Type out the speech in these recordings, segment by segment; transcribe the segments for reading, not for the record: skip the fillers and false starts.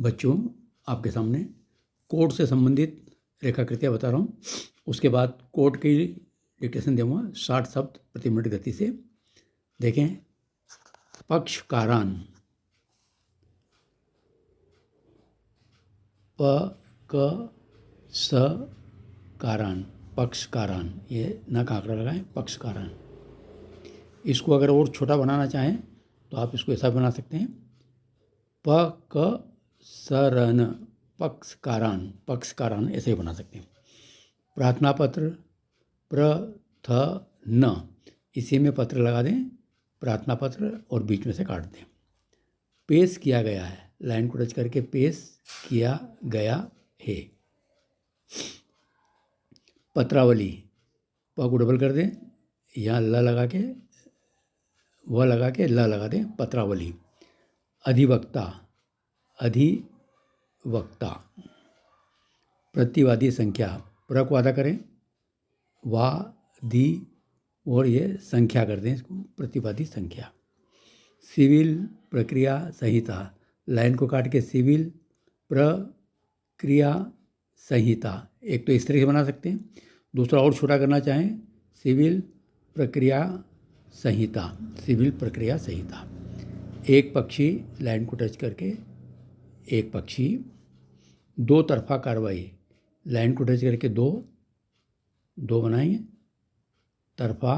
बच्चों, आपके सामने कोड से संबंधित रेखाकृतियाँ बता रहा हूँ। उसके बाद कोड की डिक्टेशन दूंगा 60 शब्द प्रति मिनट गति से। देखें, पक्षकारान, प क स कारान, पक्षकारान, ये न का आंकड़ा लगाएं, पक्षकारान। इसको अगर और छोटा बनाना चाहें तो आप इसको ऐसा बना सकते हैं, प क स र न, पक्षकारान, पक्षकारान, ऐसे ही बना सकते हैं। प्रार्थना पत्र, प्र थ न, इसी में पत्र लगा दें, प्रार्थना पत्र, और बीच में से काट दें। पेश किया गया है, लाइन को टच करके पेश किया गया है। पत्रावली, प को डबल कर दें, यहाँ ल लगा के व लगा के ल लगा दें, पत्रावली। अधिवक्ता, अधिवक्ता। प्रतिवादी संख्या, प्र को आधा करें, वा दी और ये संख्या कर दें इसको, प्रतिवादी संख्या। सिविल प्रक्रिया संहिता, लाइन को काट के सिविल प्रक्रिया संहिता, एक तो इस तरह से बना सकते हैं, दूसरा और छोटा करना चाहें, सिविल प्रक्रिया संहिता, सिविल प्रक्रिया संहिता। एक पक्षी, लाइन को टच करके एक पक्षी। दो तरफा कार्रवाई, लाइन को टच करके दो बनाएंगे, तरफा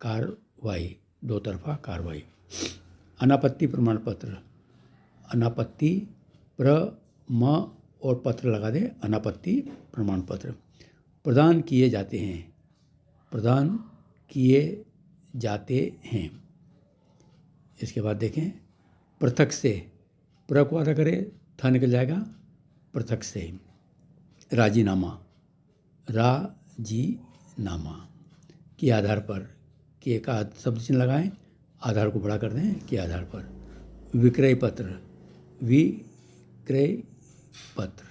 कार्रवाई, दो तरफा कार्रवाई। अनापत्ति प्रमाण पत्र, अनापत्ति, प्र म और पत्र लगा दें, अनापत्ति प्रमाण पत्र। प्रदान किए जाते हैं, प्रदान किए जाते हैं। इसके बाद देखें, पृथक से, प्र को आधा करें, थ निकल जाएगा, पृथक से। राजीनामा, राजीनामा के आधार पर, के का शब्द चिन्ह लगाएं, आधार को बड़ा कर दें, के आधार पर। विक्रय पत्र, विक्रय पत्र।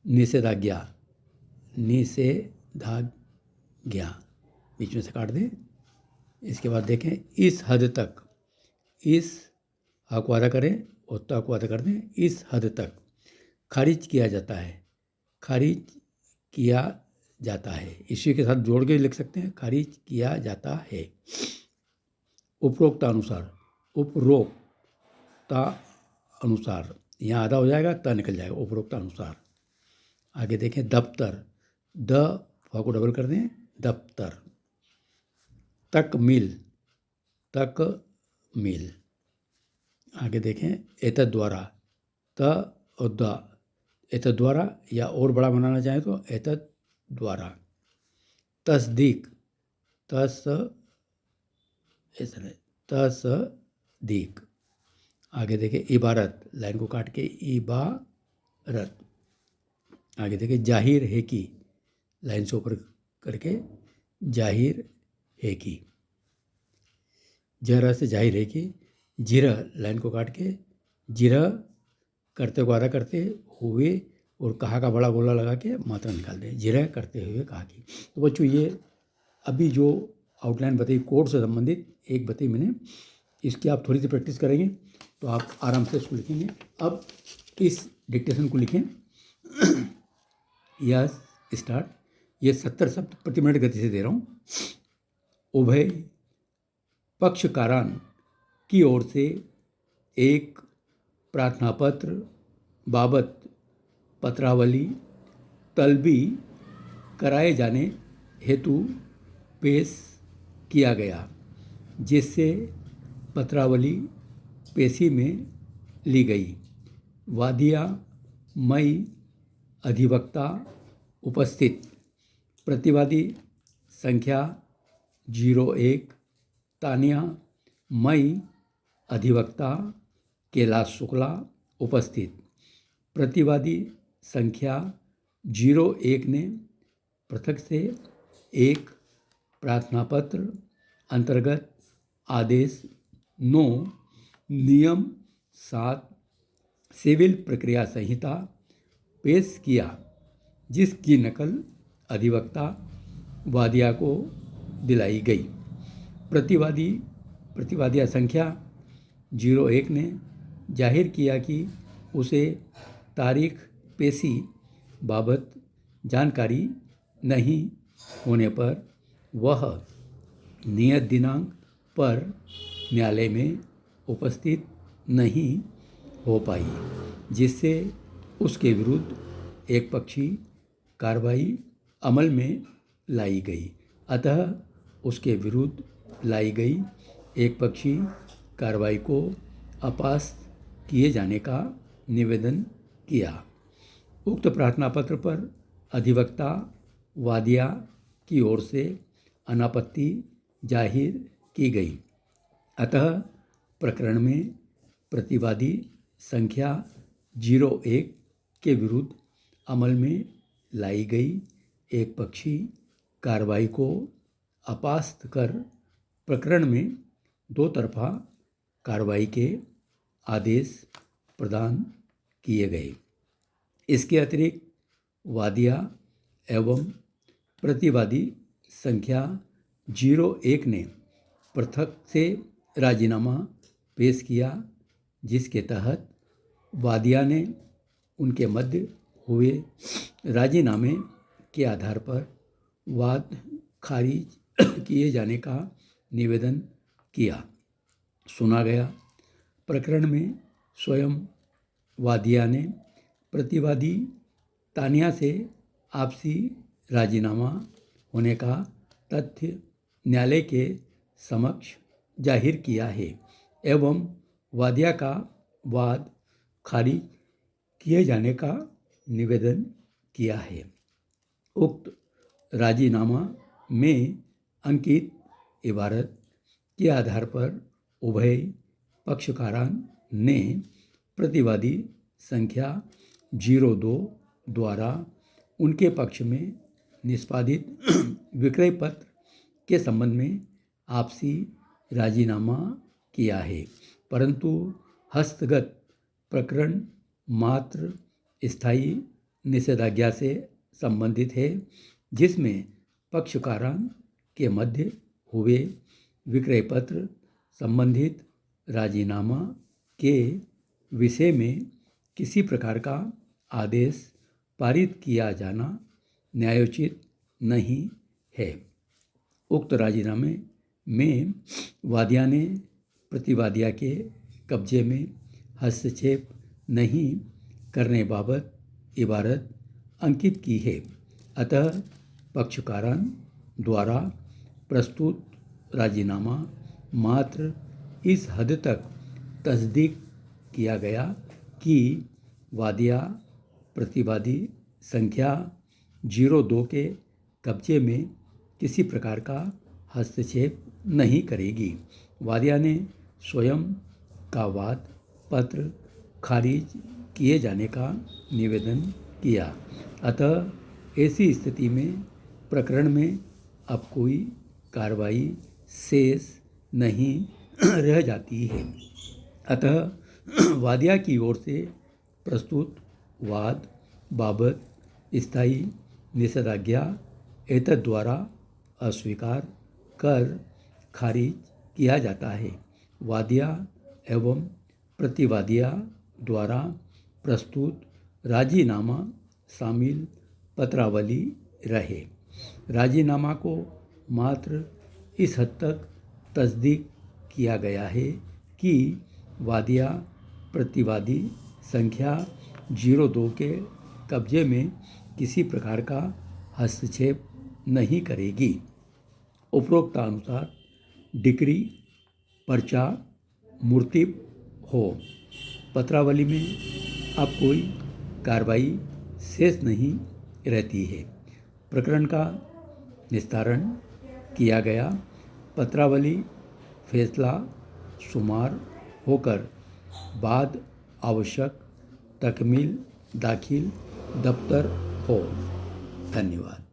निषेधाज्ञा, निषेधाज्ञा, बीच में से काट दें। इसके बाद देखें, इस हद तक, इस ह को आधा करें और त को आधा कर दें, इस हद तक खारिज किया जाता है, खारिज किया जाता है, इसी के साथ जोड़ के लिख सकते हैं, खारिज किया जाता है। उपरोक्ता अनुसार, उपरोक्ता अनुसार, यहाँ आधा हो जाएगा, त निकल जाएगा, उपरोक्ता अनुसार। आगे देखें, दफ्तर, द फ को डबल कर दें, दफ्तर। तकमील, तकमील। आगे देखें, एतद द्वारा, त और द, एतद द्वारा, या और बड़ा बनाना चाहें तो एतद द्वारा। तस्दीक, तस्दीक। आगे देखें, इबारत, लाइन को काट के इबारत। आगे देखें, जाहिर है कि, लाइन से ऊपर करके जाहिर है कि, जरा से जाहिर है कि। जिरह, लाइन को काट के जिरह, करते को आधा करते हुए और कहा का बड़ा गोला लगा के मात्रा निकाल दें, जिरह करते हुए कहा की। तो बच्चों, ये अभी जो आउटलाइन बताई कोड से संबंधित एक बताई मैंने, इसकी आप थोड़ी सी प्रैक्टिस करेंगे तो आप आराम से इसको लिखेंगे। अब इस डिक्टेशन को लिखें, यस स्टार्ट। ये 70 शब्द प्रति मिनट गति से दे रहा हूँ। उभय पक्षकारान की ओर से एक प्रार्थना पत्र बाबत पत्रावली तलबी कराए जाने हेतु पेश किया गया, जिससे पत्रावली पेशी में ली गई। वादिया मई अधिवक्ता उपस्थित। प्रतिवादी संख्या 01, तानिया मई अधिवक्ता कैलाश शुक्ला उपस्थित। प्रतिवादी संख्या 01 ने पृथक से एक प्रार्थना पत्र अंतर्गत आदेश 9 नियम 7 सिविल प्रक्रिया संहिता पेश किया, जिसकी नकल अधिवक्ता वादिया को दिलाई गई। प्रतिवादिया संख्या 01 ने जाहिर किया कि उसे तारीख पेशी बाबत जानकारी नहीं होने पर वह नियत दिनांक पर न्यायालय में उपस्थित नहीं हो पाई, जिससे उसके विरुद्ध एकपक्षी कार्रवाई अमल में लाई गई। अतः उसके विरुद्ध लाई गई एकपक्षी कार्रवाई को अपास्त किए जाने का निवेदन किया। उक्त प्रार्थना पत्र पर अधिवक्ता वादिया की ओर से अनापत्ति जाहिर की गई। अतः प्रकरण में प्रतिवादी संख्या 01 के विरुद्ध अमल में लाई गई एकपक्षी कार्रवाई को अपास्त कर प्रकरण में दो तरफा कार्रवाई के आदेश प्रदान किए गए। इसके अतिरिक्त वादिया एवं प्रतिवादी संख्या 01 ने पृथक से राजीनामा पेश किया, जिसके तहत वादिया ने उनके मध्य हुए राजीनामे के आधार पर वाद खारिज किए जाने का निवेदन किया। सुना गया। प्रकरण में स्वयं वादिया ने प्रतिवादी तानिया से आपसी राजीनामा होने का तथ्य न्यायालय के समक्ष जाहिर किया है एवं वादिया का वाद खारिज किए जाने का निवेदन किया है। उक्त राजीनामा में अंकित इबारत के आधार पर उभय पक्षकारों ने प्रतिवादी संख्या 02 द्वारा उनके पक्ष में निष्पादित विक्रय पत्र के संबंध में आपसी राजीनामा किया है, परंतु हस्तगत प्रकरण मात्र स्थायी निषेधाज्ञा से संबंधित है, जिसमें पक्षकारों के मध्य हुए विक्रय पत्र संबंधित राजीनामा के विषय में किसी प्रकार का आदेश पारित किया जाना न्यायोचित नहीं है। उक्त राजीनामे में वादिया ने प्रतिवादिया के कब्जे में हस्तक्षेप नहीं करने बाबत इबारत अंकित की है। अतः पक्षकारों द्वारा प्रस्तुत राजीनामा मात्र इस हद तक तस्दीक किया गया कि वादिया प्रतिवादी संख्या 02 के कब्जे में किसी प्रकार का हस्तक्षेप नहीं करेगी। वादिया ने स्वयं का वाद पत्र खारिज किए जाने का निवेदन किया। अतः ऐसी स्थिति में प्रकरण में अब कोई कार्रवाई शेष नहीं रह जाती है। अतः वादिया की ओर से प्रस्तुत वाद बाबत स्थायी निषेधाज्ञा एतद द्वारा अस्वीकार कर खारिज किया जाता है। वादिया एवं प्रतिवादिया द्वारा प्रस्तुत राजीनामा शामिल पत्रावली रहे। राजीनामा को मात्र इस हद तक तस्दीक किया गया है कि वादिया प्रतिवादी संख्या 02 के कब्जे में किसी प्रकार का हस्तक्षेप नहीं करेगी। उपरोक्त अनुसार डिक्री पर्चा मूर्तिब हो। पत्रावली में अब कोई कार्रवाई शेष नहीं रहती है। प्रकरण का निस्तारण किया गया। पत्रावली फैसला शुमार होकर बाद आवश्यक तकमील दाखिल दफ्तर हो। धन्यवाद।